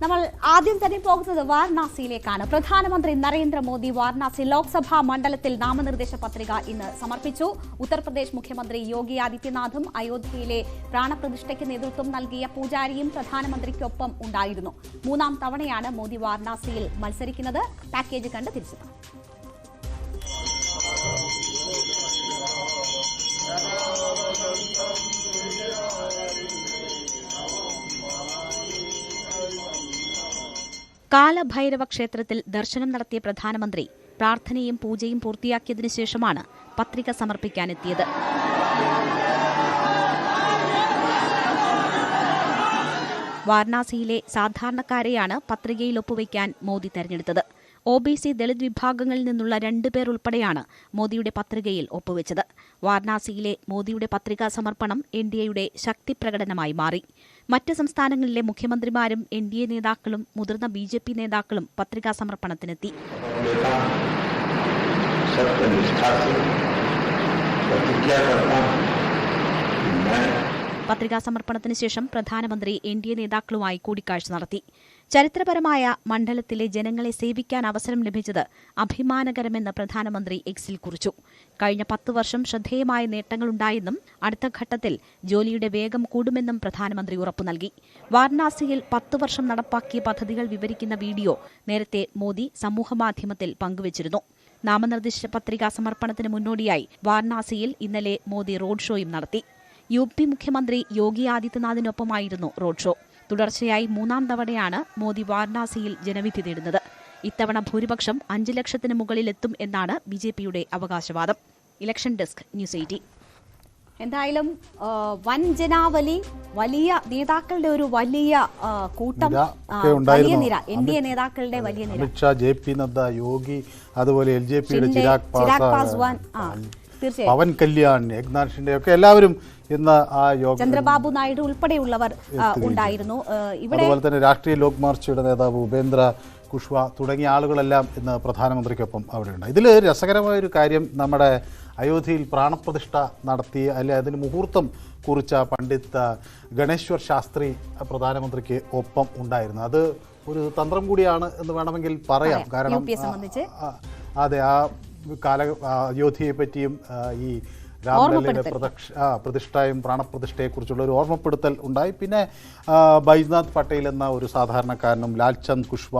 നമ്മൾ ആദ്യം തന്നെ പോകുന്നത് വാരണാസിയിലേക്കാണ്. പ്രധാനമന്ത്രി നരേന്ദ്രമോദി വാരണാസി ലോക്സഭാ മണ്ഡലത്തിൽ നാമനിർദ്ദേശ പത്രിക ഇന്ന് സമർപ്പിച്ചു. ഉത്തർപ്രദേശ് മുഖ്യമന്ത്രി യോഗി ആദിത്യനാഥും അയോധ്യയിലെ പ്രാണപ്രതിഷ്ഠയ്ക്ക് നേതൃത്വം നൽകിയ പൂജാരിയും പ്രധാനമന്ത്രിക്കൊപ്പം ഉണ്ടായിരുന്നു. മൂന്നാം തവണയാണ് മോദി വാരണാസിയിൽ മത്സരിക്കുന്നത്. പാക്കേജ് കണ്ട് തിരിച്ചെത്താം. കാലഭൈരവ ക്ഷേത്രത്തിൽ ദർശനം നടത്തിയ പ്രധാനമന്ത്രി പ്രാർത്ഥനയും പൂജയും പൂർത്തിയാക്കിയതിനു ശേഷമാണ് പത്രിക സമർപ്പിക്കാനെത്തിയത്. വാരണാസിയിലെ സാധാരണക്കാരെയാണ് പത്രികയിൽ ഒപ്പുവയ്ക്കാൻ മോദി തെരഞ്ഞെടുത്തത്. OBC ദളിത് വിഭാഗങ്ങളിൽ നിന്നുള്ള 2 പേർ ഉൾപ്പെടെയാണ് മോദിയുടെ പത്രികയിൽ ഒപ്പുവെച്ചത്. വാരണാസിയിലെ മോദിയുടെ പത്രികാ സമർപ്പണം NDAയുടെ ശക്തി പ്രകടനമായി മാറി. മറ്റ് സംസ്ഥാനങ്ങളിലെ മുഖ്യമന്ത്രിമാരും NDA നേതാക്കളും മുതിർന്ന BJP നേതാക്കളും പത്രികാ സമർപ്പണത്തിനെത്തി. പത്രികാ സമർപ്പണത്തിന് ശേഷം പ്രധാനമന്ത്രി NDA നേതാക്കളുമായി കൂടിക്കാഴ്ച നടത്തി. ചരിത്രപരമായ മണ്ഡലത്തിലെ ജനങ്ങളെ സേവിക്കാൻ അവസരം ലഭിച്ചത് അഭിമാനകരമെന്ന് പ്രധാനമന്ത്രി എക്സിൽ കുറിച്ചു. കഴിഞ്ഞ 10 വർഷം ശ്രദ്ധേയമായ നേട്ടങ്ങളുണ്ടായെന്നും അടുത്ത ഘട്ടത്തിൽ ജോലിയുടെ വേഗം കൂടുമെന്നും പ്രധാനമന്ത്രി ഉറപ്പു നൽകി. വാരണാസിയിൽ 10 വർഷം നടപ്പാക്കിയ പദ്ധതികൾ വിവരിക്കുന്ന വീഡിയോ നേരത്തെ മോദി സമൂഹമാധ്യമത്തിൽ പങ്കുവച്ചിരുന്നു. നാമനിർദ്ദേശ പത്രികാ സമർപ്പണത്തിന് മുന്നോടിയായി വാരണാസിയിൽ ഇന്നലെ മോദി റോഡ് ഷോയും നടത്തി. UP മുഖ്യമന്ത്രി യോഗി ആദിത്യനാഥിനൊപ്പമായിരുന്നു റോഡ് ഷോ. തുടർച്ചയായി 3ാം തവണയാണ് മോദി വാരണാസിയിൽ ജനവിധി തേടുന്നത്. ഇത്തവണ ഭൂരിപക്ഷം 5 ലക്ഷത്തിന് മുകളിലെത്തും എന്നാണ് BJPയുടെ അവകാശവാദം. Election desk news 18. എന്തായാലും വൻ ജനാവലി, വലിയ നേതാക്കളുടെ ഒരു വലിയ കൂട്ടം, വലിയ നിര, NDA നേതാക്കളുടെ വലിയ നിര. അമിത്ഷാ, JP നദ്ദ, യോഗി, അതുപോലെ LJPയുടെ ചിരാഗ് പാസ്വാൻ, പവൻ കല്യാൺ, ഏക്നാഥ് ഷിൻഡെ ഒക്കെ എല്ലാവരും ഇന്ന് ആ യോഗം, ചന്ദ്രബാബു നായിഡു ഉൾപ്പെടെയുള്ളവർ ഉണ്ടായിരുന്നു. അതുപോലെ തന്നെ രാഷ്ട്രീയ ലോക് മാർച്ചിയുടെ നേതാവ് ഉപേന്ദ്ര കുഷ്വ തുടങ്ങിയ ആളുകളെല്ലാം ഇന്ന് പ്രധാനമന്ത്രിക്കൊപ്പം അവിടെയുണ്ട്. ഇതിൽ രസകരമായൊരു കാര്യം, നമ്മുടെ അയോധ്യയിൽ പ്രാണപ്രതിഷ്ഠ നടത്തി അല്ലെ അതിന് മുഹൂർത്തം കുറിച്ച പണ്ഡിറ്റ് ഗണേശ്വർ ശാസ്ത്രി പ്രധാനമന്ത്രിക്ക് ഒപ്പം ഉണ്ടായിരുന്നു. അത് ഒരു തന്ത്രം കൂടിയാണ് എന്ന് വേണമെങ്കിൽ പറയാം. കാരണം അതെ, ആ അയോധ്യയെ പറ്റിയും ഈ രാംലല്ലയുടെ പ്രതിഷ്ഠയും പ്രാണപ്രതിഷ്ഠയെക്കുറിച്ചുള്ള ഒരു ഓർമ്മപ്പെടുത്തൽ ഉണ്ടായി. പിന്നെ ബൈജ്നാഥ് പട്ടേൽ എന്ന ഒരു സാധാരണക്കാരനും ലാൽചന്ദ് കുഷ്വ,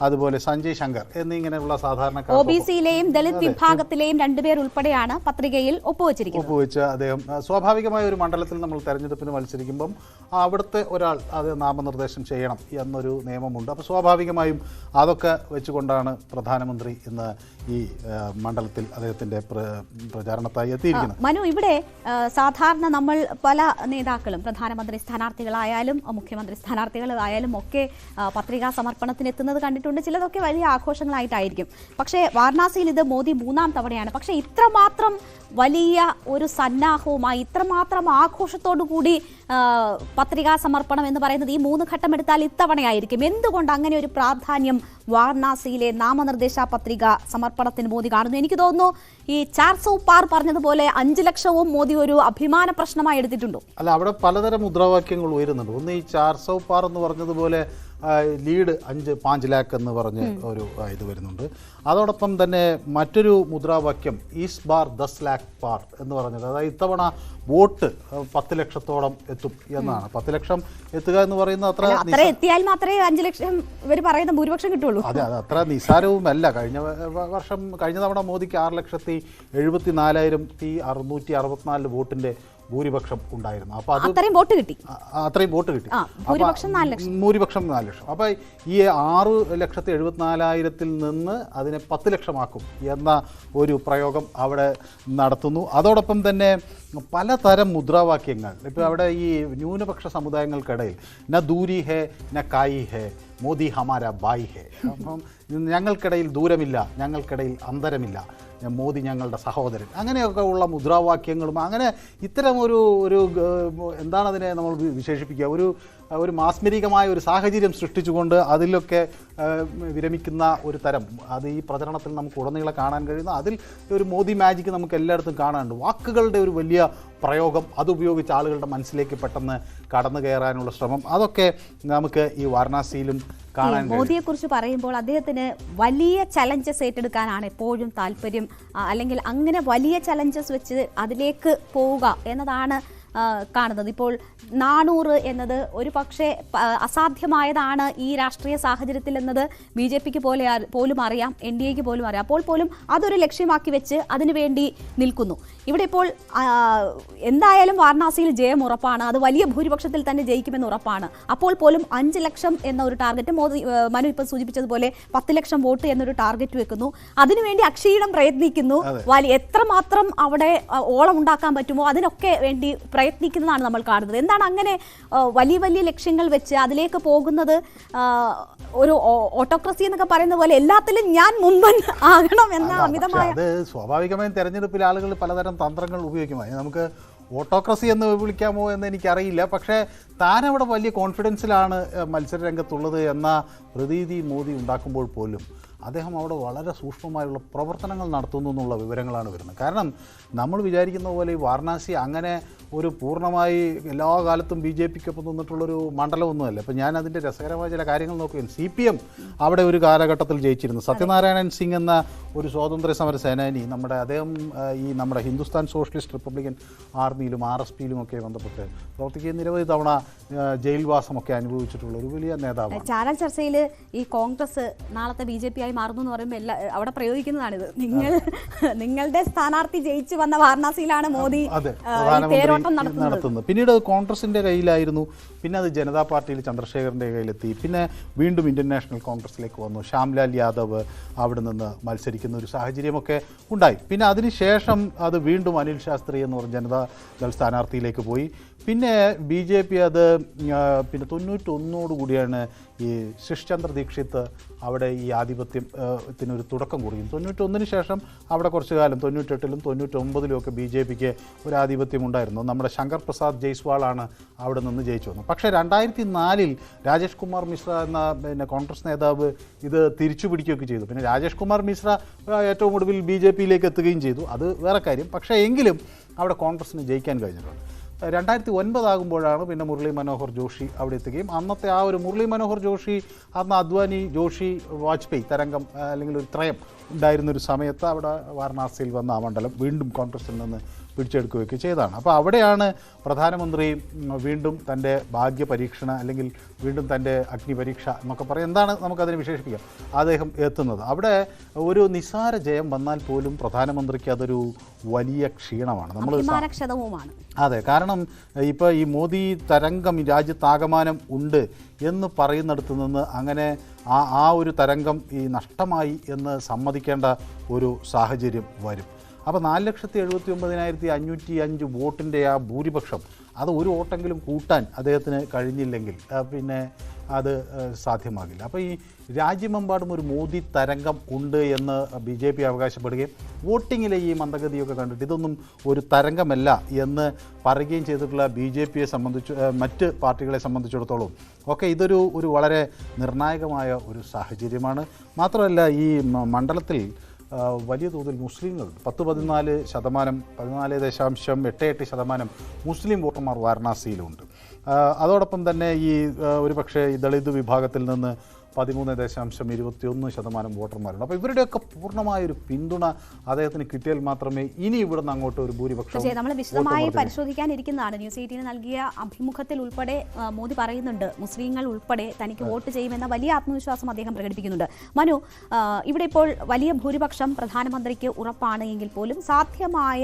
അതുപോലെ സഞ്ജയ് ശങ്കർ എന്നിങ്ങനെയുള്ള സാധാരണക്കാർ, OBCയിലെയും ദളിത് വിഭാഗത്തിലെയും 2 പേർ ഉൾപ്പെടെയാണ് പത്രികയിൽ ഒപ്പുവെച്ച് അദ്ദേഹം സ്വാഭാവികമായ ഒരു മണ്ഡലത്തിൽ നമ്മൾ തെരഞ്ഞെടുപ്പിന് മത്സരിക്കുമ്പം അവിടുത്തെ ഒരാൾ അത് നാമനിർദ്ദേശം ചെയ്യണം എന്നൊരു നിയമമുണ്ട്. അപ്പോൾ സ്വാഭാവികമായും അതൊക്കെ വെച്ചുകൊണ്ടാണ് പ്രധാനമന്ത്രി ഇന്ന് ഈ മണ്ഡലത്തിൽ അദ്ദേഹത്തിന്റെ പ്രചാരണത്തായി എത്തിയിരിക്കുന്നത്. മനു, ഇവിടെ സാധാരണ നമ്മൾ പല നേതാക്കളും പ്രധാനമന്ത്രി സ്ഥാനാർത്ഥികളായാലും മുഖ്യമന്ത്രി സ്ഥാനാർത്ഥികളായാലും ഒക്കെ പത്രികാ സമർപ്പണത്തിന് എത്തുന്നത് കണ്ടിട്ടുണ്ട്. ചിലതൊക്കെ വലിയ ആഘോഷങ്ങളായിട്ടായിരിക്കും. പക്ഷേ വാരണാസിയിൽ ഇത് മോദി 3ാം തവണയാണ്. പക്ഷേ ഇത്രമാത്രം വലിയ ഒരു സന്നാഹവുമായി, ഇത്രമാത്രം ആഘോഷത്തോടു കൂടി പത്രികാ സമർപ്പണം എന്ന് പറയുന്നത് ഈ 3 ഘട്ടം എടുത്താൽ ഇത്തവണയായിരിക്കും. എന്തുകൊണ്ട് അങ്ങനെ ഒരു പ്രാധാന്യം വാരണാസിയിലെ നാമനിർദ്ദേശ പത്രിക സമർപ്പണത്തിന് മോദി കാണുന്നു? എനിക്ക് തോന്നുന്നു ഈ 400 പാർ പറഞ്ഞതുപോലെ 5 ലക്ഷവും മോദി ഒരു അഭിമാന പ്രശ്നമായി എടുത്തിട്ടുണ്ടോ? അല്ല, അവിടെ പലതരം മുദ്രാവാക്യങ്ങൾ ഉയരുന്നുണ്ട്. ഒന്ന് ഈ 400 പാർ എന്ന് പറഞ്ഞതുപോലെ ലീഡ് 5 ലാഖ് എന്ന് പറഞ്ഞ് ഒരു ഇത് വരുന്നുണ്ട്. അതോടൊപ്പം തന്നെ മറ്റൊരു മുദ്രാവാക്യം ഈസ് ബാർ 10 ലാഖ് പാർ എന്ന് പറഞ്ഞത്, അതായത് ഇത്തവണ വോട്ട് 10 ലക്ഷത്തോളം എത്തും എന്നാണ്. 10 ലക്ഷം എത്തുക എന്ന് പറയുന്നത് അത്ര എത്തിയാൽ മാത്രമേ 5 ലക്ഷം ഇവർ പറയുന്ന ഭൂരിപക്ഷം കിട്ടുള്ളൂ. അതെ, അത് അത്ര നിസ്സാരവുമല്ല. കഴിഞ്ഞ തവണ മോദിക്ക് 6,74,664 വോട്ടിന്റെ ഭൂരിപക്ഷം ഉണ്ടായിരുന്നു. അപ്പോൾ അത് അത്രയും വോട്ട് കിട്ടി. ഭൂരിപക്ഷം 4 ലക്ഷം. അപ്പോൾ ഈ 6,74,000 നിന്ന് അതിനെ 10 ലക്ഷമാക്കും എന്ന ഒരു പ്രയോഗം അവിടെ നടത്തുന്നു. അതോടൊപ്പം തന്നെ പലതരം മുദ്രാവാക്യങ്ങൾ. ഇപ്പോൾ അവിടെ ഈ ന്യൂനപക്ഷ സമുദായങ്ങൾക്കിടയിൽ ന ദൂരി ഹേ ന കായി ഹേ മോദി ഹമാര ബായ് ഹേ, അപ്പം ഞങ്ങൾക്കിടയിൽ ദൂരമില്ല, ഞങ്ങൾക്കിടയിൽ അന്തരമില്ല, മോദി ഞങ്ങളുടെ സഹോദരൻ, അങ്ങനെയൊക്കെ ഉള്ള മുദ്രാവാക്യങ്ങളും അങ്ങനെ ഇത്തരം ഒരു എന്താണതിനെ നമ്മൾ വിശേഷിപ്പിക്കുക, ഒരു മാസ്മരികമായ ഒരു സാഹചര്യം സൃഷ്ടിച്ചുകൊണ്ട് അതിലൊക്കെ വിരമിക്കുന്ന ഒരു തരം, അത് ഈ പ്രചരണത്തിൽ നമുക്ക് ഉടനീളം കാണാൻ കഴിയുന്ന, അതിൽ ഒരു മോദി മാജിക്ക് നമുക്ക് എല്ലായിടത്തും കാണാനുണ്ട്. വാക്കുകളുടെ ഒരു വലിയ പ്രയോഗം, അതുപയോഗിച്ച് ആളുകളുടെ മനസ്സിലേക്ക് പെട്ടെന്ന് കടന്നു കയറാനുള്ള ശ്രമം, അതൊക്കെ നമുക്ക് ഈ വാരണാസിയിലും കാണാൻ മോദിയെ കുറിച്ച് പറയുമ്പോൾ അദ്ദേഹത്തിന് വലിയ ചലഞ്ചസ് ഏറ്റെടുക്കാനാണ് എപ്പോഴും താല്പര്യം, അല്ലെങ്കിൽ അങ്ങനെ വലിയ ചലഞ്ചസ് വെച്ച് അതിലേക്ക് പോവുക എന്നതാണ് കാണുന്നത്. ഇപ്പോൾ 400 എന്നത് ഒരു പക്ഷേ അസാധ്യമായതാണ് ഈ രാഷ്ട്രീയ സാഹചര്യത്തിൽ എന്നത് BJPക്ക് പോലും അറിയാം, NDAക്ക് പോലും അറിയാം. അപ്പോൾ പോലും അതൊരു ലക്ഷ്യമാക്കി വെച്ച് അതിനുവേണ്ടി നിൽക്കുന്നു. ഇവിടെ ഇപ്പോൾ എന്തായാലും വാരണാസിയിൽ ജയം ഉറപ്പാണ്, അത് വലിയ ഭൂരിപക്ഷത്തിൽ തന്നെ ജയിക്കുമെന്ന് ഉറപ്പാണ്. അപ്പോൾ പോലും 5 ലക്ഷം എന്ന ഒരു ടാർഗറ്റ് മനു ഇപ്പോൾ സൂചിപ്പിച്ചതുപോലെ 10 ലക്ഷം വോട്ട് എന്നൊരു ടാർഗറ്റ് വെക്കുന്നു. അതിനുവേണ്ടി അക്ഷീണം പ്രയത്നിക്കുന്നു. എത്രമാത്രം അവിടെ ഓളം ഉണ്ടാക്കാൻ പറ്റുമോ അതിനൊക്കെ വേണ്ടി പ്രയത്നിക്കുന്നതാണ് നമ്മൾ കാണുന്നത്. എന്താണ് അങ്ങനെ വലിയ വലിയ ലക്ഷ്യങ്ങൾ വെച്ച് അതിലേക്ക് പോകുന്നത്? ഒരു ഓട്ടോക്രസി എന്നൊക്കെ പറയുന്ന പോലെ എല്ലാത്തിലും ഞാൻ മുമ്പൻ ആകണം എന്ന അമിതമായ, അത് സ്വാഭാവികമായും തെരഞ്ഞെടുപ്പിൽ ആളുകൾ പലതരം തന്ത്രങ്ങൾ ഉപയോഗിക്കും. നമുക്ക് ഓട്ടോക്രസി എന്ന് വിളിക്കാമോ എന്ന് എനിക്കറിയില്ല. പക്ഷേ താനവിടെ വലിയ കോൺഫിഡൻസിലാണ് മത്സര രംഗത്തുള്ളത് എന്ന പ്രതീതി മോദി ഉണ്ടാക്കുമ്പോൾ പോലും അദ്ദേഹം അവിടെ വളരെ സൂക്ഷ്മമായുള്ള പ്രവർത്തനങ്ങൾ നടത്തുന്നു എന്നുള്ള വിവരങ്ങളാണ് വരുന്നത്. കാരണം നമ്മൾ വിചാരിക്കുന്ന പോലെ ഈ വാരണാസി അങ്ങനെ ഒരു പൂർണ്ണമായി എല്ലാ കാലത്തും BJPക്കൊപ്പം നിന്നിട്ടുള്ളൊരു മണ്ഡലമൊന്നുമല്ല. ഇപ്പം ഞാൻ അതിൻ്റെ രസകരമായ ചില കാര്യങ്ങൾ നോക്കുകയാണ്. CPM അവിടെ ഒരു കാലഘട്ടത്തിൽ ജയിച്ചിരുന്നു. സത്യനാരായണൻ സിംഗ് എന്ന ഒരു സ്വാതന്ത്ര്യ സമര സേനാനി അദ്ദേഹം ഈ നമ്മുടെ ഹിന്ദുസ്ഥാൻ സോഷ്യലിസ്റ്റ് റിപ്പബ്ലിക്കൻ ആർമിയിലും RSPയിലും ഒക്കെ ബന്ധപ്പെട്ട് പ്രവർത്തിക്കുകയും നിരവധി തവണ ജയിൽവാസമൊക്കെ അനുഭവിച്ചിട്ടുള്ള ഒരു വലിയ നേതാവാണ്. ചാനൽ ചർച്ചയിൽ ഈ കോൺഗ്രസ് നാളത്തെ BJP ആയി മാറുന്നു എന്ന് പറയുമ്പോൾ അവിടെ പ്രയോഗിക്കുന്നതാണിത്. നിങ്ങളുടെ സ്ഥാനാർത്ഥി ജയിച്ചു വന്ന വാരണാസിയിലാണ് മോദി നടത്തുന്നത്. പിന്നീട് കോൺഗ്രസിന്റെ കയ്യിലായിരുന്നു, പിന്നെ അത് ജനതാ പാർട്ടിയിൽ ചന്ദ്രശേഖറിന്റെ കയ്യിലെത്തി, പിന്നെ വീണ്ടും ഇന്ത്യൻ നാഷണൽ കോൺഗ്രസിലേക്ക് വന്നു. ശ്യാംലാൽ യാദവ് അവിടെ നിന്ന് മത്സരിക്കുന്ന ഒരു സാഹചര്യമൊക്കെ ഉണ്ടായി. പിന്നെ അതിനുശേഷം അത് വീണ്ടും അനിൽ ശാസ്ത്രി എന്ന് പറഞ്ഞ ജനതാദൾ സ്ഥാനാർത്ഥിയിലേക്ക് പോയി. പിന്നെ BJP അത് പിന്നെ 91 ഈ ശിഷ്ചന്ദ്ര ദീക്ഷിത് അവിടെ ഈ ആധിപത്യത്തിനൊരു തുടക്കം കുറിക്കും. 91 ശേഷം അവിടെ കുറച്ചു കാലം 98-ലും 99-ലും ഒക്കെ BJPക്ക് ഒരു ആധിപത്യം ഉണ്ടായിരുന്നു. നമ്മുടെ ശങ്കർ പ്രസാദ് ജയ്സ്വാളാണ് അവിടെ നിന്ന് ജയിച്ചു വന്നത്. പക്ഷേ 2004 രാജേഷ് കുമാർ മിശ്ര എന്ന കോൺഗ്രസ് നേതാവ് ഇത് തിരിച്ചു പിടിക്കുകയൊക്കെ ചെയ്തു. പിന്നെ രാജേഷ് കുമാർ മിശ്ര ഏറ്റവും ഒടുവിൽ BJPയിലേക്ക് എത്തുകയും ചെയ്തു. അത് വേറെ കാര്യം. പക്ഷേ എങ്കിലും അവിടെ കോൺഗ്രസിന് ജയിക്കാൻ കഴിഞ്ഞിട്ടുണ്ട്. 2009 ആകുമ്പോഴാണ് പിന്നെ മുരളി മനോഹർ ജോഷി അവിടെ എത്തുകയും അന്നത്തെ ആ ഒരു മുരളി മനോഹർ ജോഷി അന്ന് അദ്വാനി ജോഷി വാജ്പേയി തരംഗം അല്ലെങ്കിൽ ഒരു ത്രയം ഉണ്ടായിരുന്നൊരു സമയത്ത് അവിടെ വാരണാസിയിൽ വന്ന ആ മണ്ഡലം വീണ്ടും കോൺഗ്രസിൽ നിന്ന് പിടിച്ചെടുക്കുകയൊക്കെ ചെയ്തതാണ്. അപ്പോൾ അവിടെയാണ് പ്രധാനമന്ത്രി വീണ്ടും തൻ്റെ ഭാഗ്യപരീക്ഷണ അല്ലെങ്കിൽ വീണ്ടും തൻ്റെ അഗ്നിപരീക്ഷ എന്നൊക്കെ പറയും, എന്താണ് നമുക്കതിനെ വിശേഷിപ്പിക്കാം, അദ്ദേഹം എത്തുന്നത്. അവിടെ ഒരു നിസ്സാര ജയം വന്നാൽ പോലും പ്രധാനമന്ത്രിക്ക് അതൊരു വലിയ ക്ഷീണമാണ്. അതെ, കാരണം ഇപ്പോൾ ഈ മോദി തരംഗം രാജ്യത്താകമാനം ഉണ്ട് എന്ന് പറയുന്നിടത്ത് നിന്ന് അങ്ങനെ ആ ഒരു തരംഗം ഈ നഷ്ടമായി എന്ന് സമ്മതിക്കേണ്ട ഒരു സാഹചര്യം വരും. അപ്പോൾ 4,79,505 വോട്ടിൻ്റെ ആ ഭൂരിപക്ഷം അത് ഒരു വോട്ടെങ്കിലും കൂട്ടാൻ അദ്ദേഹത്തിന് കഴിഞ്ഞില്ലെങ്കിൽ പിന്നെ അത് സാധ്യമാകില്ല. അപ്പോൾ ഈ രാജ്യമെമ്പാടും ഒരു മോദി തരംഗം ഉണ്ട് എന്ന് BJP അവകാശപ്പെടുകയും വോട്ടിങ്ങിലെ ഈ മന്ദഗതിയൊക്കെ കണ്ടിട്ട് ഇതൊന്നും ഒരു തരംഗമല്ല എന്ന് പറയുകയും ചെയ്തിട്ടുള്ള BJPയെ സംബന്ധിച്ച് മറ്റ് പാർട്ടികളെ സംബന്ധിച്ചിടത്തോളം ഒക്കെ ഇതൊരു വളരെ നിർണായകമായ ഒരു സാഹചര്യമാണ്. മാത്രമല്ല ഈ മണ്ഡലത്തിൽ വലിയ തോതിൽ മുസ്ലിങ്ങൾ 14% 14.88% മുസ്ലിം വോട്ടർമാർ വാരണാസിയിലുണ്ട്. അതോടൊപ്പം തന്നെ ഈ ഒരു പക്ഷേ ഈ ദളിത് വിഭാഗത്തിൽ നിന്ന് 13.21% വോട്ടർമാരുണ്ട്. അപ്പോൾ ഇവരുടെയൊക്കെ പൂർണ്ണമായൊരു പിന്തുണ അദ്ദേഹത്തിന് കിട്ടിയാൽ മാത്രമേ ഇനി ഇവിടുന്ന് അങ്ങോട്ട് ഒരു ഭൂരിപക്ഷം നമ്മൾ വിശദമായി പരിശോധിക്കാനിരിക്കുന്നതാണ്. ന്യൂസ് 18 നൽകിയ അഭിമുഖത്തിൽ ഉൾപ്പെടെ മോദി പറയുന്നുണ്ട് മുസ്ലിങ്ങൾ ഉൾപ്പെടെ തനിക്ക് വോട്ട് ചെയ്യുമെന്ന വലിയ ആത്മവിശ്വാസം അദ്ദേഹം പ്രകടിപ്പിക്കുന്നുണ്ട്. മനു, ഇവിടെ ഇപ്പോൾ വലിയ ഭൂരിപക്ഷം പ്രധാനമന്ത്രിക്ക് ഉറപ്പാണ് എങ്കിൽ പോലും സാധ്യമായ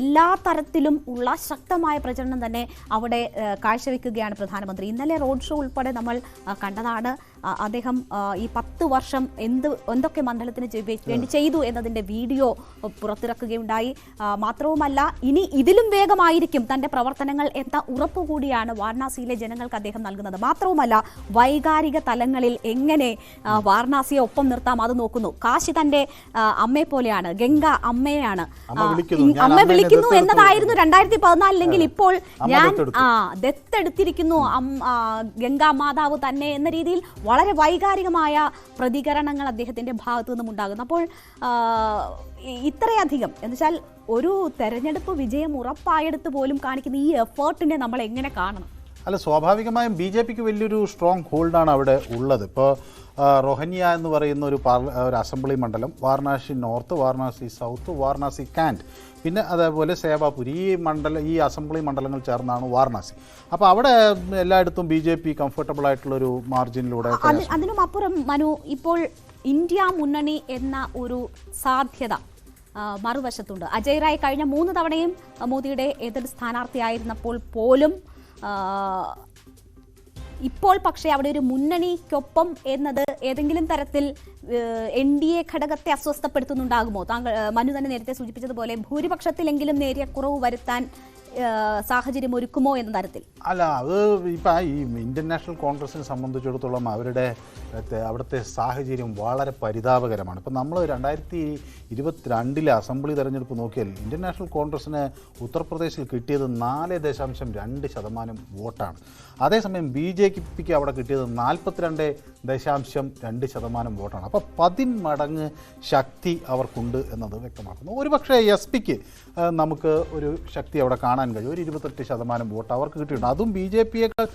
എല്ലാ തരത്തിലും ഉള്ള ശക്തമായ പ്രചരണം തന്നെ അവിടെ കാഴ്ചവെക്കുകയാണ് പ്രധാനമന്ത്രി. ഇന്നലെ റോഡ് ഷോ ഉൾപ്പെടെ നമ്മൾ കണ്ടതാണ്. അദ്ദേഹം ഈ 10 വർഷം എന്തൊക്കെ മണ്ഡലത്തിന് വേണ്ടി ചെയ്തു എന്നതിൻ്റെ വീഡിയോ പുറത്തിറക്കുകയുണ്ടായി. മാത്രവുമല്ല ഇനി ഇതിലും വേഗമായിരിക്കും തൻ്റെ പ്രവർത്തനങ്ങൾ എന്ന ഉറപ്പുകൂടിയാണ് വാരണാസിയിലെ ജനങ്ങൾക്ക് അദ്ദേഹം നൽകുന്നത്. മാത്രവുമല്ല വൈകാരിക തലങ്ങളിൽ എങ്ങനെ വാരണാസിയെ ഒപ്പം നിർത്താം അത് നോക്കുന്നു. കാശി തൻ്റെ അമ്മയെ പോലെയാണ്, ഗംഗ അമ്മയാണ്, അമ്മ വിളിക്കുന്നു എന്നതായിരുന്നു 2014. ഇപ്പോൾ ഞാൻ ദത്തെടുത്തിരിക്കുന്നു ഗംഗാ മാതാവ് തന്നെ എന്ന രീതിയിൽ വളരെ വൈകാരികമായ പ്രതികരണങ്ങൾ അദ്ദേഹത്തിന്റെ ഭാഗത്തു നിന്നും ഉണ്ടാകുന്നു. അപ്പോൾ ഇത്രയധികം എന്നുവെച്ചാൽ ഒരു തെരഞ്ഞെടുപ്പ് വിജയം ഉറപ്പായെടുത്ത് പോലും കാണിക്കുന്ന ഈ എഫേർട്ടിനെ നമ്മൾ എങ്ങനെ കാണണം? അല്ല, സ്വാഭാവികമായും BJPക്ക് വലിയൊരു സ്ട്രോങ് ഹോൾഡാണ് അവിടെ ഉള്ളത്. ഇപ്പോൾ റോഹന്യ എന്ന് പറയുന്ന ഒരു അസംബ്ലി മണ്ഡലം, Varanasi north, Varanasi south, Varanasi can't, പിന്നെ അതേപോലെ സേവാപുർ, ഈ അസംബ്ലി മണ്ഡലങ്ങൾ ചേർന്നാണ് വാരണാസി. അപ്പോൾ അവിടെ എല്ലായിടത്തും BJP കംഫർട്ടബിൾ ആയിട്ടുള്ളൊരു മാർജിനിലൂടെ. അതിനും അപ്പുറം മനു, ഇപ്പോൾ ഇന്ത്യ മുന്നണി എന്ന ഒരു സാധ്യത മറുവശത്തുണ്ട്. അജയ് റായ് കഴിഞ്ഞ 3 തവണയും മോദിയുടെ എതിർ സ്ഥാനാർത്ഥിയായിരുന്നപ്പോൾ പോലും ഇപ്പോൾ പക്ഷേ അവിടെ ഒരു മുന്നണിക്കൊപ്പം എന്നത് ഏതെങ്കിലും തരത്തിൽ NDA ഘടകത്തെ അസ്വസ്ഥപ്പെടുത്തുന്നുണ്ടാകുമോ? മനു തന്നെ നേരത്തെ സൂചിപ്പിച്ചതുപോലെ ഭൂരിപക്ഷത്തിലെങ്കിലും നേരിയ കുറവ് വരുത്താൻ സാഹചര്യം ഒരുക്കുമോ എന്ന തരത്തിൽ? അല്ല, അത് ഇപ്പം ഈ ഇന്ത്യൻ നാഷണൽ കോൺഗ്രസിനെ സംബന്ധിച്ചിടത്തോളം അവിടുത്തെ സാഹചര്യം വളരെ പരിതാപകരമാണ്. ഇപ്പം നമ്മൾ 2022 അസംബ്ലി തെരഞ്ഞെടുപ്പ് നോക്കിയാൽ ഇന്ത്യൻ നാഷണൽ കോൺഗ്രസിന് ഉത്തർപ്രദേശിൽ കിട്ടിയത് 4.2% വോട്ടാണ്. അതേസമയം BJPക്ക് അവിടെ കിട്ടിയത് 42.2% വോട്ടാണ്. അപ്പോൾ 10 മടങ്ങ് ശക്തി അവർക്കുണ്ട് എന്നത് വ്യക്തമാക്കുന്നു. ഒരുപക്ഷേ SP-ക്ക് നമുക്ക് ഒരു ശക്തി അവിടെ കാണാൻ കഴിയും. ഒരു 28% വോട്ട് അവർക്ക് കിട്ടിയിട്ടുണ്ട്. അതും BJPയേക്കാൾ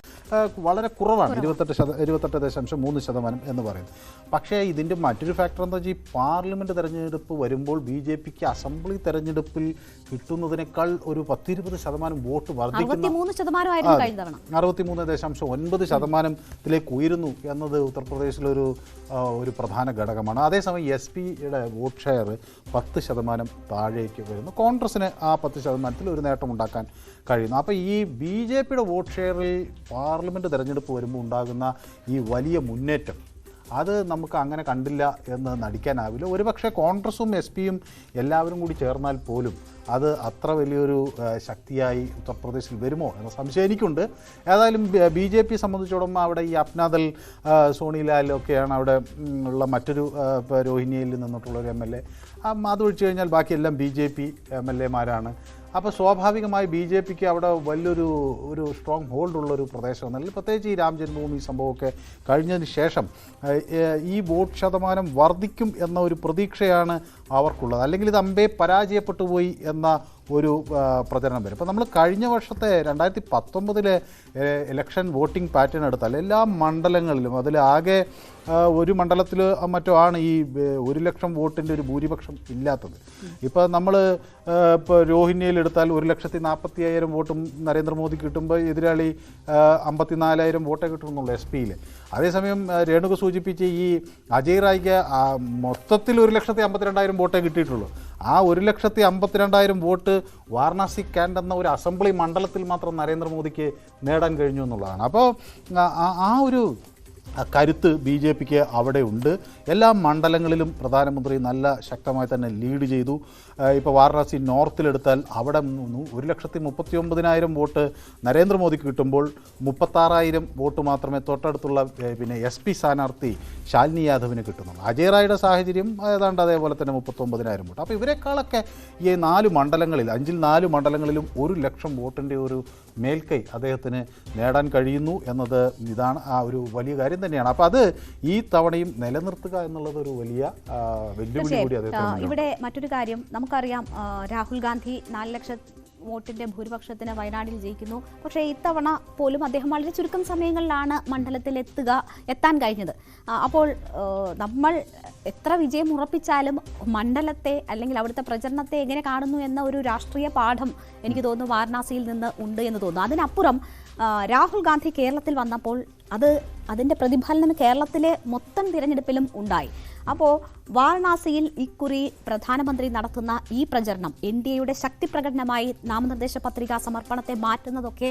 വളരെ കുറവാണ്, 28.3% എന്ന് പറയുന്നത്. പക്ഷേ ഇതിൻ്റെ മറ്റൊരു ഫാക്ടർ എന്താ വെച്ചാൽ, ഈ പാർലമെൻറ്റ് തെരഞ്ഞെടുപ്പ് വരുമ്പോൾ BJPക്ക് അസംബ്ലി തെരഞ്ഞെടുപ്പിൽ കിട്ടുന്നതിനേക്കാൾ ഒരു 10-20% വോട്ട് വർദ്ധിക്കുന്നു. 63.9% ഉയരുന്നു എന്നത് ഉത്തർപ്രദേശിലൊരു പ്രധാന ഘടകമാണ്. അതേസമയം SP-യുടെ വോട്ട് ഷെയർ 10% താഴേക്ക് വരുന്നു. കോൺഗ്രസിന് ആ 10%-ൽ ഒരു നേട്ടം ഉണ്ടാക്കാൻ കഴിയുന്നു. അപ്പോൾ ഈ BJPയുടെ വോട്ട് ഷെയറിൽ പാർലമെൻറ്റ് തെരഞ്ഞെടുപ്പ് വരുമ്പോൾ ഉണ്ടാകുന്ന ഈ വലിയ മുന്നേറ്റം, അത് നമുക്ക് അങ്ങനെ കണ്ടില്ല എന്ന് നടിക്കാനാവില്ല. ഒരുപക്ഷെ കോൺഗ്രസും SP-യും എല്ലാവരും കൂടി ചേർന്നാൽ പോലും അത് അത്ര വലിയൊരു ശക്തിയായി ഉത്തർപ്രദേശിൽ വരുമോ എന്ന സംശയം എനിക്കുണ്ട്. ഏതായാലും BJP സംബന്ധിച്ചിടത്തോളം അവിടെ ഈ അപ്നാദൽ, സോണിലാലൊക്കെയാണ് അവിടെ ഉള്ള മറ്റൊരു രോഹിണിയിൽ നിന്നിട്ടുള്ളൊരു MLA. അതൊഴിച്ചു കഴിഞ്ഞാൽ ബാക്കിയെല്ലാം BJP MLA-മാരാണ്. അപ്പോൾ സ്വാഭാവികമായി BJPക്ക് അവിടെ വലിയൊരു സ്ട്രോങ് ഹോൾഡുള്ളൊരു പ്രദേശം എന്നല്ല, പ്രത്യേകിച്ച് ഈ രാം ജന്മഭൂമി സംഭവമൊക്കെ കഴിഞ്ഞതിന് ശേഷം ഈ വോട്ട് ശതമാനം വർദ്ധിക്കും എന്ന ഒരു പ്രതീക്ഷയാണ് അവർക്കുള്ളത്. അല്ലെങ്കിൽ ഇത് അമ്പേ പരാജയപ്പെട്ടു പോയി എന്ന ഒരു പ്രചരണം വരും. ഇപ്പോൾ നമ്മൾ കഴിഞ്ഞ വർഷത്തെ 2019 ഇലക്ഷൻ വോട്ടിംഗ് പാറ്റേൺ എടുത്താൽ എല്ലാ മണ്ഡലങ്ങളിലും അതിലാകെ ഒരു മണ്ഡലത്തിൽ മറ്റോ ആണ് ഈ 1 ലക്ഷം വോട്ടിൻ്റെ ഒരു ഭൂരിപക്ഷം ഇല്ലാത്തത്. ഇപ്പോൾ നമ്മൾ ഇപ്പോൾ രോഹിണിയിൽ എടുത്താൽ 1,40,40,000 വോട്ടും നരേന്ദ്രമോദി കിട്ടുമ്പോൾ എതിരാളി 54,000 വോട്ടേ കിട്ടുന്നുള്ളൂ SP-യിൽ. അതേസമയം രേണുക സൂചിപ്പിച്ച് ഈ അജയ് റായ്ക്ക് മൊത്തത്തിൽ 1,52,000 വോട്ടേ കിട്ടിയിട്ടുള്ളൂ. ആ 1,52,000 വോട്ട് വാരണാസി കാൻറ്റ് എന്ന ഒരു അസംബ്ലി മണ്ഡലത്തിൽ മാത്രം നരേന്ദ്രമോദിക്ക് നേടാൻ കഴിഞ്ഞു എന്നുള്ളതാണ്. അപ്പോൾ ആ ഒരു കരുത്ത് BJPക്ക് അവിടെ ഉണ്ട്. എല്ലാ മണ്ഡലങ്ങളിലും പ്രധാനമന്ത്രി നല്ല ശക്തമായി തന്നെ ലീഡ് ചെയ്തു. ഇപ്പോൾ വാരണാസി നോർത്തിലെടുത്താൽ അവിടെ 1,39,000 വോട്ട് നരേന്ദ്രമോദിക്ക് കിട്ടുമ്പോൾ 36,000 വോട്ട് മാത്രമേ തൊട്ടടുത്തുള്ള പിന്നെ SP സ്ഥാനാർത്ഥി ശാലിനി യാദവിന് കിട്ടുന്നുള്ളൂ. അജയ് റായുടെ സാഹചര്യം ഏതാണ്ട് അതേപോലെ തന്നെ 39,000 വോട്ട്. അപ്പോൾ ഇവരെക്കാളൊക്കെ ഈ 4 മണ്ഡലങ്ങളിൽ 5-4 മണ്ഡലങ്ങളിലും 1 ലക്ഷം വോട്ടിൻ്റെ ഒരു മേൽക്കൈ അദ്ദേഹത്തിന് നേടാൻ കഴിയുന്നു എന്നത് ഇതാണ് ആ ഒരു വലിയ കാര്യം തന്നെയാണ്. അപ്പോൾ അത് ഈ തവണയും നിലനിർത്തുക എന്നുള്ളത് ഒരു വലിയ വെല്ലുവിളി കൂടി അദ്ദേഹത്തിന്. ഇവിടെ മറ്റൊരു കാര്യം നമുക്കറിയാം, രാഹുൽ ഗാന്ധി 4 ലക്ഷം വോട്ടിന്റെ ഭൂരിപക്ഷത്തിന് വയനാട്ടിൽ ജയിക്കുന്നു. പക്ഷേ ഇത്തവണ പോലും അദ്ദേഹം വളരെ ചുരുക്കം സമയങ്ങളിലാണ് മണ്ഡലത്തിൽ എത്താൻ കഴിഞ്ഞത്. അപ്പോൾ നമ്മൾ എത്ര വിജയം ഉറപ്പിച്ചാലും മണ്ഡലത്തെ അല്ലെങ്കിൽ അവിടുത്തെ പ്രചരണത്തെ എങ്ങനെ കാണുന്നു എന്ന ഒരു രാഷ്ട്രീയ പാഠം എനിക്ക് തോന്നുന്നു വാരണാസിയിൽ നിന്ന് ഉണ്ട് എന്ന് തോന്നുന്നു. അതിനപ്പുറം രാഹുൽ ഗാന്ധി കേരളത്തിൽ വന്നപ്പോൾ അതിൻ്റെ പ്രതിഫലനം കേരളത്തിലെ മൊത്തം തിരഞ്ഞെടുപ്പിലും ഉണ്ടായി. അപ്പോൾ വാരണാസിയിൽ ഇക്കുറി പ്രധാനമന്ത്രി നടത്തുന്ന ഈ പ്രചരണം NDAയുടെ ശക്തി പ്രകടനമായി നാമനിർദ്ദേശ പത്രികാ സമർപ്പണത്തെ മാറ്റുന്നതൊക്കെ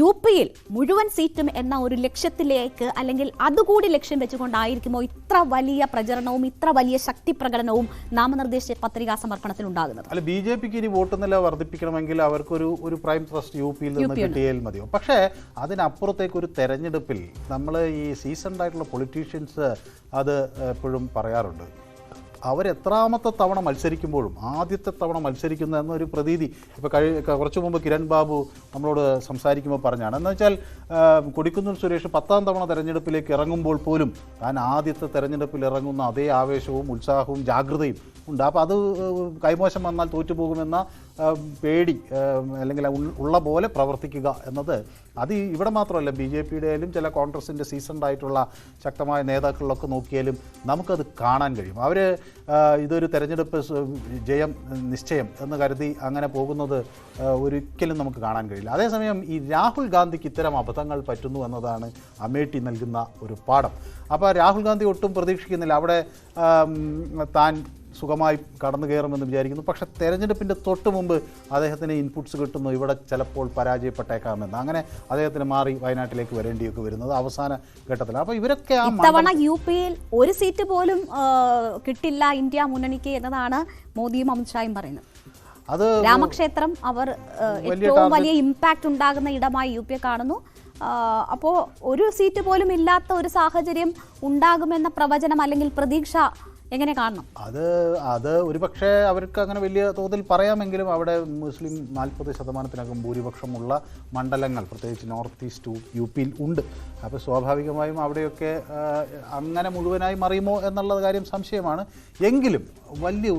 UP-യിൽ മുഴുവൻ സീറ്റും എന്ന ഒരു ലക്ഷ്യത്തിലേക്ക് അല്ലെങ്കിൽ അതുകൂടി ലക്ഷ്യം വെച്ചുകൊണ്ടായിരിക്കുമോ ഇത്ര വലിയ പ്രചരണവും ഇത്ര വലിയ ശക്തി പ്രകടനവും നാമനിർദ്ദേശ പത്രികാ സമർപ്പണത്തിൽ ഉണ്ടാകുന്നത്? അല്ല, BJPക്ക് ഇനി വോട്ട് നില വർദ്ധിപ്പിക്കണമെങ്കിൽ അവർക്കൊരു പ്രൈം ട്രസ്റ്റ് UP-യിൽ നിന്ന് കിട്ടിയാൽ മതിയോ? പക്ഷേ അതിനപ്പുറത്തേക്ക് ഒരു തെരഞ്ഞെടുപ്പിൽ നമ്മൾ ഈ സീസൺഡ് ആയിട്ടുള്ള പൊളിറ്റീഷ്യൻസ് അത് എപ്പോഴും പറയാറുണ്ട്, അവരെത്രാമത്തെ തവണ മത്സരിക്കുമ്പോഴും ആദ്യത്തെ തവണ മത്സരിക്കുന്ന എന്നൊരു പ്രതീതി. ഇപ്പോൾ കുറച്ചു മുമ്പ് കിരൺ ബാബു നമ്മളോട് സംസാരിക്കുമ്പോൾ പറഞ്ഞാണ്. എന്ന് വെച്ചാൽ കൊടിക്കുന്നിൽ സുരേഷ് 10ാം തവണ തെരഞ്ഞെടുപ്പിലേക്ക് ഇറങ്ങുമ്പോൾ പോലും താൻ ആദ്യത്തെ തെരഞ്ഞെടുപ്പിൽ ഇറങ്ങുന്ന അതേ ആവേശവും ഉത്സാഹവും ജാഗ്രതയും ഉണ്ട്. അപ്പോൾ അത് കൈമോശം വന്നാൽ തോറ്റുപോകുമെന്ന പേടി അല്ലെങ്കിൽ ഉള്ള പോലെ പ്രവർത്തിക്കുക എന്നത് അത് ഇവിടെ മാത്രമല്ല BJPയുടെ ആയാലും ചില കോൺഗ്രസിൻ്റെ സീസൺഡായിട്ടുള്ള ശക്തമായ നേതാക്കളിലൊക്കെ നോക്കിയാലും നമുക്കത് കാണാൻ കഴിയും. അവർ ഇതൊരു തെരഞ്ഞെടുപ്പ് ജയം നിശ്ചയം എന്ന് കരുതി അങ്ങനെ പോകുന്നത് ഒരിക്കലും നമുക്ക് കാണാൻ കഴിയില്ല. അതേസമയം ഈ രാഹുൽ ഗാന്ധിക്ക് ഇത്തരം അബദ്ധങ്ങൾ പറ്റുന്നു എന്നതാണ് അമേഠി നൽകുന്ന ഒരു പാഠം. അപ്പോൾ രാഹുൽ ഗാന്ധി ഒട്ടും പ്രതീക്ഷിക്കുന്നില്ല അവിടെ താൻ സുഖമായി കടന്നു കയറുമെന്ന് വിചാരിക്കുന്നു. പക്ഷേ തെരഞ്ഞെടുപ്പിൻ്റെ തൊട്ട് മുമ്പ് അദ്ദേഹത്തിന് ഇൻപുട്സ് കിട്ടുന്നു ഇവിടെ ചിലപ്പോൾ പരാജയപ്പെട്ടേക്കാമെന്ന്. അങ്ങനെ അദ്ദേഹത്തിന് മാറി വയനാട്ടിലേക്ക് വരേണ്ടിയൊക്കെ വരുന്നത് അവസാന ഘട്ടത്തിലാണ്. അപ്പോൾ ഇവരൊക്കെ ഇത്തവണ UP-ൽ ഒരു സീറ്റ് പോലും കിട്ടില്ല ഇന്ത്യ മുന്നണിക്ക് എന്നതാണ് മോദിയും അമിത്ഷായും പറയുന്നത്. അത് രാമക്ഷേത്രം അവർ ഏറ്റവും വലിയ ഇമ്പാക്റ്റ് ഉണ്ടാകുന്ന ഇടമായി UP-യെ കാണുന്നു. അപ്പോൾ ഒരു സീറ്റ് പോലും ഇല്ലാത്ത ഒരു സാഹചര്യം ഉണ്ടാകുമെന്ന പ്രവചനം അല്ലെങ്കിൽ പ്രതീക്ഷ എങ്ങനെ കാണണം? അത് ഒരുപക്ഷെ അവർക്ക് അങ്ങനെ വലിയ തോതിൽ പറയാമെങ്കിലും അവിടെ മുസ്ലിം 40% ഭൂരിപക്ഷമുള്ള മണ്ഡലങ്ങൾ പ്രത്യേകിച്ച് നോർത്ത് ഈസ്റ്റ് UP-ൽ ഉണ്ട്. അപ്പോൾ സ്വാഭാവികമായും അവിടെയൊക്കെ അങ്ങനെ മുഴുവനായി മറിയുമോ എന്നുള്ള കാര്യം സംശയമാണ്. എങ്കിലും വലിയ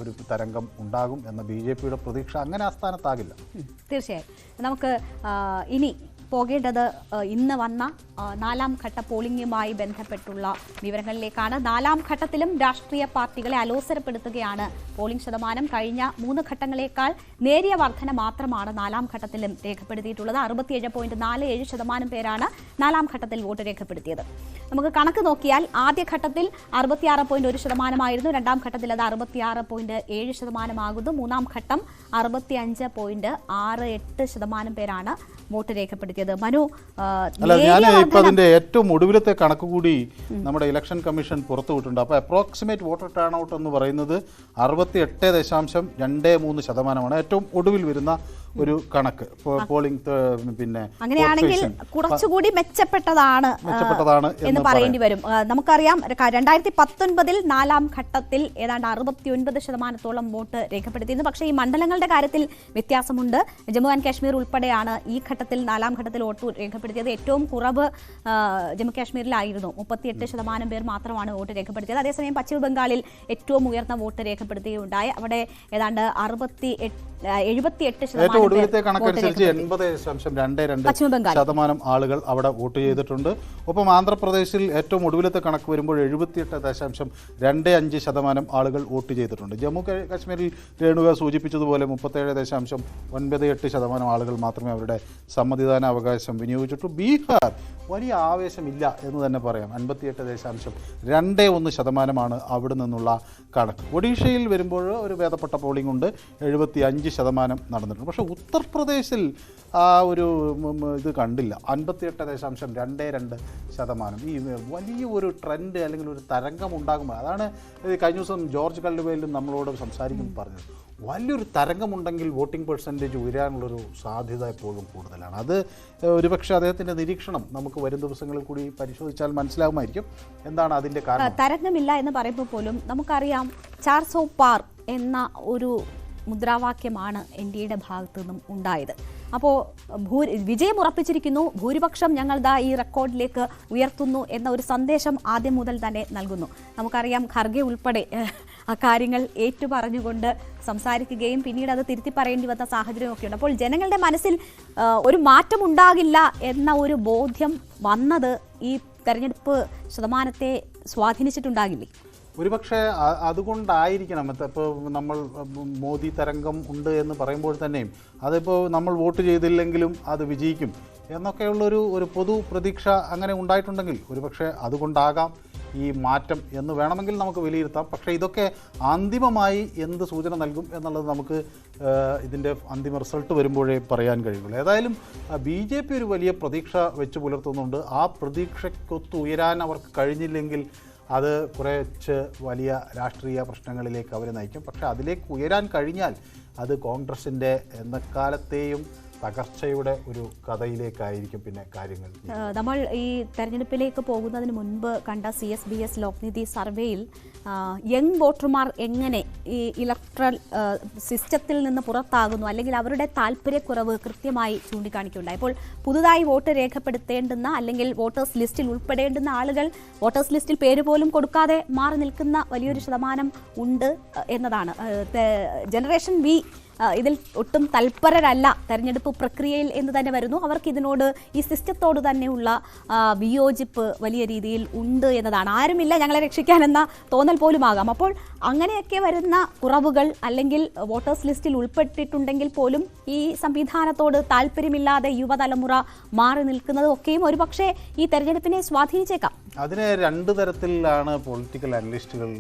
ഒരു തരംഗം ഉണ്ടാകും എന്ന BJPയുടെ പ്രതീക്ഷ അങ്ങനെ ആസ്ഥാനത്താകില്ല. തീർച്ചയായും നമുക്ക് ഇനി പോകേണ്ടത് ഇന്ന് വന്ന 4ാം ഘട്ട പോളിംഗുമായി ബന്ധപ്പെട്ടുള്ള വിവരങ്ങളിലേക്കാണ്. 4ാം ഘട്ടത്തിലും രാഷ്ട്രീയ പാർട്ടികളെ അലോസരപ്പെടുത്തുകയാണ് പോളിംഗ് ശതമാനം. കഴിഞ്ഞ 3 ഘട്ടങ്ങളേക്കാൾ നേരിയ വർധന മാത്രമാണ് 4ാം ഘട്ടത്തിലും രേഖപ്പെടുത്തിയിട്ടുള്ളത്. 67.47% പേരാണ് 4ാം ഘട്ടത്തിൽ വോട്ട് രേഖപ്പെടുത്തിയത്. നമുക്ക് കണക്ക് നോക്കിയാൽ ആദ്യഘട്ടത്തിൽ 66.1% 2ാം ഘട്ടത്തിൽ അത് 66.7% ആകുന്നു. 3ാം ഘട്ടം 65.68% പേരാണ് വോട്ട് രേഖപ്പെടുത്തിയത്. മനു, അതിന്റെ ഏറ്റവും ഒടുവിലത്തെ കണക്ക് കൂടി നമ്മുടെ ഇലക്ഷൻ കമ്മീഷൻ പുറത്തുവിട്ടുണ്ട്. അപ്പോൾ അപ്രോക്സിമേറ്റ് വോട്ടർ ടേൺ ഔട്ട് എന്ന് പറയുന്നത് 68.23%. ഏറ്റവും ഒടുവിൽ വരുന്ന ഒരു കണക്ക് പോളിംഗ്. പിന്നെ അങ്ങനെയാണെങ്കിൽ കുറച്ചുകൂടി മെച്ചപ്പെട്ടതാണ് എന്ന് പറയേണ്ടി വരും. നമുക്കറിയാം 2019 4ാം ഘട്ടത്തിൽ ഏതാണ്ട് 69% വോട്ട് രേഖപ്പെടുത്തിയിരുന്നു. പക്ഷേ ഈ മണ്ഡലങ്ങളുടെ കാര്യത്തിൽ വ്യത്യാസമുണ്ട്. ജമ്മു ആൻഡ് കാശ്മീർ ഉൾപ്പെടെയാണ് ഈ ഘട്ടത്തിൽ 4ാം ഘട്ടത്തിൽ വോട്ട് രേഖപ്പെടുത്തിയത്. ഏറ്റവും കുറവ് ജമ്മു കാശ്മീരിലായിരുന്നു. 38% പേർ മാത്രമാണ് വോട്ട് രേഖപ്പെടുത്തിയത്. അതേസമയം പശ്ചിമ ബംഗാളിൽ ഏറ്റവും ഉയർന്ന വോട്ട് രേഖപ്പെടുത്തുകയുണ്ടായി. അവിടെ ഏതാണ്ട് 78% ഒടുവിലത്തെ കണക്കനുസരിച്ച് 80.22% ആളുകൾ അവിടെ വോട്ട് ചെയ്തിട്ടുണ്ട്. ഒപ്പം ആന്ധ്രാപ്രദേശിൽ ഏറ്റവും ഒടുവിലത്തെ കണക്ക് വരുമ്പോൾ 78.25% ആളുകൾ വോട്ട് ചെയ്തിട്ടുണ്ട്. ജമ്മു കാശ്മീരിൽ രേണുക സൂചിപ്പിച്ചതുപോലെ 37.98% ആളുകൾ മാത്രമേ അവരുടെ സമ്മതിദാന അവകാശം വിനിയോഗിച്ചിട്ടുള്ളൂ. ബീഹാർ വലിയ ആവേശമില്ല എന്ന് തന്നെ പറയാം. 58.21% അവിടെ നിന്നുള്ള കണക്ക്. ഒഡീഷയിൽ വരുമ്പോൾ ഒരു ഭേദപ്പെട്ട പോളിംഗ് ഉണ്ട്. 75% നടന്നിട്ടുണ്ട്. പക്ഷേ ഉത്തർപ്രദേശിൽ ആ ഒരു ഇത് കണ്ടില്ല. 58.22%. ഈ വലിയ ഒരു ട്രെൻഡ് അല്ലെങ്കിൽ ഒരു തരംഗം ഉണ്ടാകുമ്പോൾ അതാണ് കഴിഞ്ഞ ദിവസം ജോർജ് കല്ലുവേലും നമ്മളോട് സംസാരിക്കുമ്പോൾ പറഞ്ഞത്. വലിയൊരു തരംഗമുണ്ടെങ്കിൽ വോട്ടിംഗ് പെർസെൻറ്റേജ് ഉയരാനുള്ളൊരു സാധ്യത എപ്പോഴും കൂടുതലാണ്. അത് ഒരുപക്ഷെ അദ്ദേഹത്തിൻ്റെ നിരീക്ഷണം നമുക്ക് വരും ദിവസങ്ങളിൽ കൂടി പരിശോധിച്ചാൽ മനസ്സിലാകുമായിരിക്കും എന്താണ് അതിൻ്റെ കാരണം. തരംഗമില്ല എന്ന് പറയുമ്പോൾ പോലും നമുക്കറിയാം 400 പാർ എന്ന ഒരു മുദ്രാവാക്യമാണ് NDAയുടെ ഭാഗത്തു നിന്നും ഉണ്ടായത്. അപ്പോൾ വിജയം ഉറപ്പിച്ചിരിക്കുന്നു, ഭൂരിപക്ഷം ഞങ്ങൾ ഈ റെക്കോർഡിലേക്ക് ഉയർത്തുന്നു എന്ന ഒരു സന്ദേശം ആദ്യം മുതൽ തന്നെ നൽകുന്നു. നമുക്കറിയാം ഖർഗെ ഉൾപ്പെടെ ആ കാര്യങ്ങൾ ഏറ്റുപറഞ്ഞുകൊണ്ട് സംസാരിക്കുകയും പിന്നീട് അത് തിരുത്തി പറയേണ്ടി വന്ന സാഹചര്യമൊക്കെയുണ്ട്. അപ്പോൾ ജനങ്ങളുടെ മനസ്സിൽ ഒരു മാറ്റം ഉണ്ടാകില്ല എന്ന ഒരു ബോധ്യം വന്നത് ഈ തെരഞ്ഞെടുപ്പ് ശതമാനത്തെ സ്വാധീനിച്ചിട്ടുണ്ടാകില്ലേ? ഒരുപക്ഷെ അതുകൊണ്ടായിരിക്കണം. ഇപ്പോൾ നമ്മൾ മോദി തരംഗം ഉണ്ട് എന്ന് പറയുമ്പോൾ തന്നെയും അതിപ്പോൾ നമ്മൾ വോട്ട് ചെയ്തില്ലെങ്കിലും അത് വിജയിക്കും എന്നൊക്കെയുള്ളൊരു പൊതു പ്രതീക്ഷ അങ്ങനെ ഉണ്ടായിട്ടുണ്ടെങ്കിൽ ഒരുപക്ഷെ അതുകൊണ്ടാകാം ഈ മാറ്റം എന്ന് വേണമെങ്കിൽ നമുക്ക് വിലയിരുത്താം. പക്ഷേ ഇതൊക്കെ അന്തിമമായി എന്ത് സൂചന നൽകും എന്നുള്ളത് നമുക്ക് ഇതിൻ്റെ അന്തിമ റിസൾട്ട് വരുമ്പോഴേ പറയാൻ കഴിയുള്ളൂ. ഏതായാലും BJP ഒരു വലിയ പ്രതീക്ഷ വെച്ച് പുലർത്തുന്നുണ്ട്. ആ പ്രതീക്ഷയ്ക്കൊത്ത് ഉയരാൻ അവർക്ക് കഴിഞ്ഞില്ലെങ്കിൽ അത് കുറച്ച് വലിയ രാഷ്ട്രീയ പ്രശ്നങ്ങളിലേക്ക് അവരെ നയിക്കും. പക്ഷേ അതിലേക്ക് ഉയരാൻ കഴിഞ്ഞാൽ അത് കോൺഗ്രസിൻ്റെ എക്കാലത്തെയും തകർച്ചയുടെ ഒരു കഥയിലേക്കായിരിക്കും പിന്നെ കാര്യങ്ങൾ. നമ്മൾ ഈ തെരഞ്ഞെടുപ്പിലേക്ക് പോകുന്നതിന് മുൻപ് കണ്ട CSBS ലോക്നിധി സർവേയിൽ യങ് വോട്ടർമാർ എങ്ങനെ ഈ ഇലക്ട്രൽ സിസ്റ്റത്തിൽ നിന്ന് പുറത്താകുന്നു അല്ലെങ്കിൽ അവരുടെ താല്പര്യക്കുറവ് കൃത്യമായി ചൂണ്ടിക്കാണിക്കുകയുണ്ടായി. അപ്പോൾ പുതുതായി വോട്ട് രേഖപ്പെടുത്തേണ്ടുന്ന അല്ലെങ്കിൽ വോട്ടേഴ്സ് ലിസ്റ്റിൽ ഉൾപ്പെടേണ്ടുന്ന ആളുകൾ വോട്ടേഴ്സ് ലിസ്റ്റിൽ പേര് പോലും കൊടുക്കാതെ മാറി നിൽക്കുന്ന വലിയൊരു ശതമാനം ഉണ്ട് എന്നതാണ്. ജനറേഷൻ V ഇതിൽ ഒട്ടും തൽപരരല്ല തെരഞ്ഞെടുപ്പ് പ്രക്രിയയിൽ എന്ന് തന്നെ വരുന്നു. അവർക്ക് ഇതിനോട് ഈ സിസ്റ്റത്തോട് തന്നെയുള്ള വിയോജിപ്പ് വലിയ രീതിയിൽ ഉണ്ട് എന്നതാണ്. ആരുമില്ല ഞങ്ങളെ രക്ഷിക്കാനെന്ന തോന്നൽ പോലും ആകാം. അപ്പോൾ അങ്ങനെയൊക്കെ വരുന്ന കുറവുകൾ അല്ലെങ്കിൽ വോട്ടേഴ്സ് ലിസ്റ്റിൽ ഉൾപ്പെട്ടിട്ടുണ്ടെങ്കിൽ പോലും ഈ സംവിധാനത്തോട് താല്പര്യമില്ലാതെ യുവതലമുറ മാറി നിൽക്കുന്നത് ഒക്കെയും ഒരുപക്ഷെ ഈ തെരഞ്ഞെടുപ്പിനെ സ്വാധീനിച്ചേക്കാം. അതിനെ രണ്ട് തരത്തിലാണ് പൊളിറ്റിക്കൽ അനലിസ്റ്റുകൾ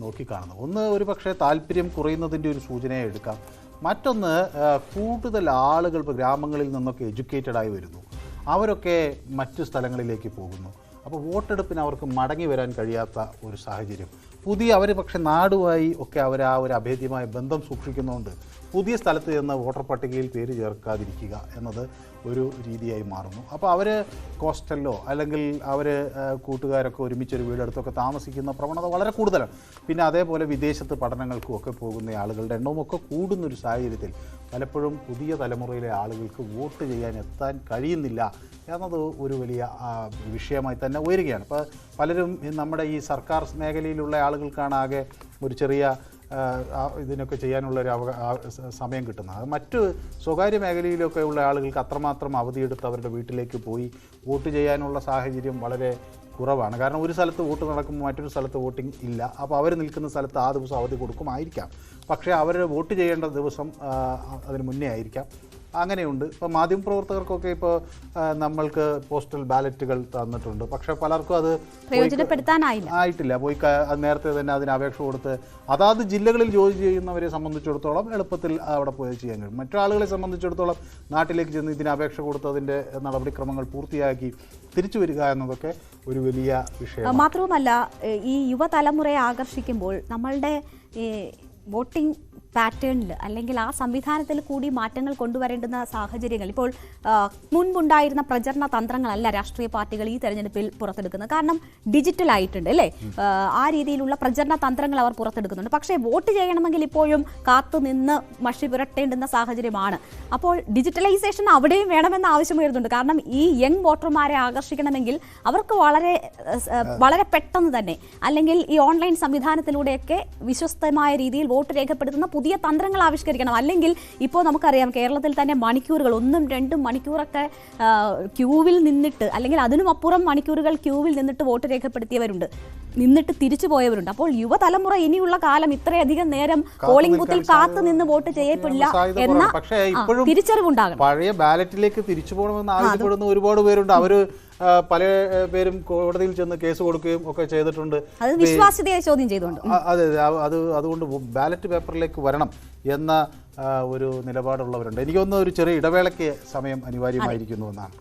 നോക്കിക്കാണുന്നത്. ഒന്ന് ഒരു പക്ഷേ താല്പര്യം കുറയുന്നതിൻ്റെ ഒരു സൂചനയെ എടുക്കാം. മറ്റൊന്ന് കൂടുതൽ ആളുകൾ ഇപ്പോൾ ഗ്രാമങ്ങളിൽ നിന്നൊക്കെ എഡ്യൂക്കേറ്റഡായി വരുന്നു, അവരൊക്കെ മറ്റു സ്ഥലങ്ങളിലേക്ക് പോകുന്നു. അപ്പോൾ വോട്ടെടുപ്പിന് അവർക്ക് മടങ്ങി വരാൻ കഴിയാത്ത ഒരു സാഹചര്യം. അവർ പക്ഷേ നാടുമായി ഒക്കെ അവർ ആ ഒരു അഭേദ്യമായ ബന്ധം സൂക്ഷിക്കുന്നതുകൊണ്ട് പുതിയ സ്ഥലത്ത് ചെന്ന് വോട്ടർ പട്ടികയിൽ പേര് ചേർക്കാതിരിക്കുക എന്നത് ഒരു രീതിയായി മാറുന്നു. അപ്പോൾ അവർ കോസ്റ്റലിലോ അല്ലെങ്കിൽ അവർ കൂട്ടുകാരൊക്കെ ഒരുമിച്ചൊരു വീടെടുത്തൊക്കെ താമസിക്കുന്ന പ്രവണത വളരെ കൂടുതലാണ്. പിന്നെ അതേപോലെ വിദേശത്ത് പഠനങ്ങൾക്കും ഒക്കെ പോകുന്ന ആളുകളുടെ എണ്ണവും ഒക്കെ കൂടുന്നൊരു സാഹചര്യത്തിൽ പലപ്പോഴും പുതിയ തലമുറയിലെ ആളുകൾക്ക് വോട്ട് ചെയ്യാൻ എത്താൻ കഴിയുന്നില്ല എന്നത് ഒരു വലിയ വിഷയമായി തന്നെ ഉയരുകയാണ്. ഇപ്പോൾ പലരും നമ്മുടെ ഈ സർക്കാർ മേഖലയിലുള്ള ആളുകൾക്കാണ് ആകെ ഒരു ചെറിയ ഇതിനൊക്കെ ചെയ്യാനുള്ളൊരു സമയം കിട്ടുന്നത്. അത് മറ്റ് സ്വകാര്യ മേഖലയിലൊക്കെ ഉള്ള ആളുകൾക്ക് അത്രമാത്രം അവധിയെടുത്ത് അവരുടെ വീട്ടിലേക്ക് പോയി വോട്ട് ചെയ്യാനുള്ള സാഹചര്യം വളരെ കുറവാണ്. കാരണം ഒരു സ്ഥലത്ത് വോട്ട് നടക്കുമ്പോൾ മറ്റൊരു സ്ഥലത്ത് വോട്ടിംഗ് ഇല്ല. അപ്പോൾ അവർ നിൽക്കുന്ന സ്ഥലത്ത് ആ ദിവസം അവധി കൊടുക്കുമായിരിക്കാം, പക്ഷേ അവർ വോട്ട് ചെയ്യേണ്ട ദിവസം അതിന് മുന്നേ ആയിരിക്കാം. അങ്ങനെയുണ്ട്. ഇപ്പോൾ മാധ്യമപ്രവർത്തകർക്കൊക്കെ ഇപ്പോൾ നമ്മൾക്ക് പോസ്റ്റൽ ബാലറ്റുകൾ തന്നിട്ടുണ്ട്, പക്ഷേ പലർക്കും അത് ആയിട്ടില്ല. അത് നേരത്തെ തന്നെ അതിന് അപേക്ഷ കൊടുത്ത് അതാത് ജില്ലകളിൽ ജോലി ചെയ്യുന്നവരെ സംബന്ധിച്ചിടത്തോളം എളുപ്പത്തിൽ അവിടെ പോയി ചെയ്യാൻ കഴിയും. മറ്റാളുകളെ സംബന്ധിച്ചിടത്തോളം നാട്ടിലേക്ക് ചെന്ന് ഇതിന് അപേക്ഷ കൊടുത്ത് അതിൻ്റെ നടപടിക്രമങ്ങൾ പൂർത്തിയാക്കി തിരിച്ചു വരിക എന്നതൊക്കെ ഒരു വലിയ വിഷയം. മാത്രവുമല്ല, ഈ യുവതലമുറയെ ആകർഷിക്കുമ്പോൾ നമ്മളുടെ വോട്ടിംഗ് പാറ്റേണിൽ അല്ലെങ്കിൽ ആ സംവിധാനത്തിൽ കൂടി മാറ്റങ്ങൾ കൊണ്ടുവരേണ്ടുന്ന സാഹചര്യങ്ങൾ ഇപ്പോൾ മുൻപുണ്ടായിരുന്ന പ്രചരണ തന്ത്രങ്ങളല്ല രാഷ്ട്രീയ പാർട്ടികൾ ഈ തെരഞ്ഞെടുപ്പിൽ പുറത്തെടുക്കുന്നത്. കാരണം ഡിജിറ്റൽ ആയിട്ടുണ്ട് അല്ലേ, ആ രീതിയിലുള്ള പ്രചരണ തന്ത്രങ്ങൾ അവർ പുറത്തെടുക്കുന്നുണ്ട്. പക്ഷേ വോട്ട് ചെയ്യണമെങ്കിൽ ഇപ്പോഴും കാത്തുനിന്ന് മഷി പുരട്ടേണ്ടുന്ന സാഹചര്യമാണ്. അപ്പോൾ ഡിജിറ്റലൈസേഷൻ അവിടെയും വേണമെന്ന ആവശ്യം വരുന്നുണ്ട്. കാരണം ഈ യങ് വോട്ടർമാരെ ആകർഷിക്കണമെങ്കിൽ അവർക്ക് വളരെ പെട്ടെന്ന് തന്നെ അല്ലെങ്കിൽ ഈ ഓൺലൈൻ സംവിധാനത്തിലൂടെയൊക്കെ വിശ്വസ്തമായ രീതിയിൽ വോട്ട് രേഖപ്പെടുത്തുന്ന പുതിയ തന്ത്രങ്ങൾ ആവിഷ്കരിക്കണം. അല്ലെങ്കിൽ ഇപ്പോൾ നമുക്കറിയാം കേരളത്തിൽ തന്നെ മണിക്കൂറുകൾ 1-2 മണിക്കൂറൊക്കെ ക്യൂവിൽ നിന്നിട്ട് അല്ലെങ്കിൽ അതിനും അപ്പുറം മണിക്കൂറുകൾ ക്യൂവിൽ നിന്നിട്ട് വോട്ട് രേഖപ്പെടുത്തിയവരുണ്ട്, നിന്നിട്ട് തിരിച്ചു പോയവരുണ്ട്. അപ്പോൾ യുവതലമുറ ഇനിയുള്ള കാലം ഇത്രയധികം നേരം പോളിംഗ് ബൂത്തിൽ കാത്തു നിന്ന് വോട്ട് ചെയ്യപ്പെടില്ല എന്ന തിരിച്ചറിവുണ്ടാകണം. പഴയ ബാലറ്റിലേക്ക് തിരിച്ചു പോകണമെന്ന് ആവശ്യപ്പെടുന്ന ഒരുപാട് പേരുണ്ട്. അവര് പല പേരും കോടതിയിൽ ചെന്ന് കേസ് കൊടുക്കുകയും ഒക്കെ ചെയ്തിട്ടുണ്ട്. അത് വിശ്വാസ്യതയെ ചോദ്യം ചെയ്തുകൊണ്ട്. അതെ, അതുകൊണ്ട് ബാലറ്റ് പേപ്പറിലേക്ക് വരണം എന്ന ഒരു നിലപാടുള്ളവരുണ്ട്. എനിക്കൊന്ന് ഒരു ചെറിയ ഇടവേളയ്ക്ക് സമയം അനിവാര്യമായിരിക്കുന്നു എന്നാണ്.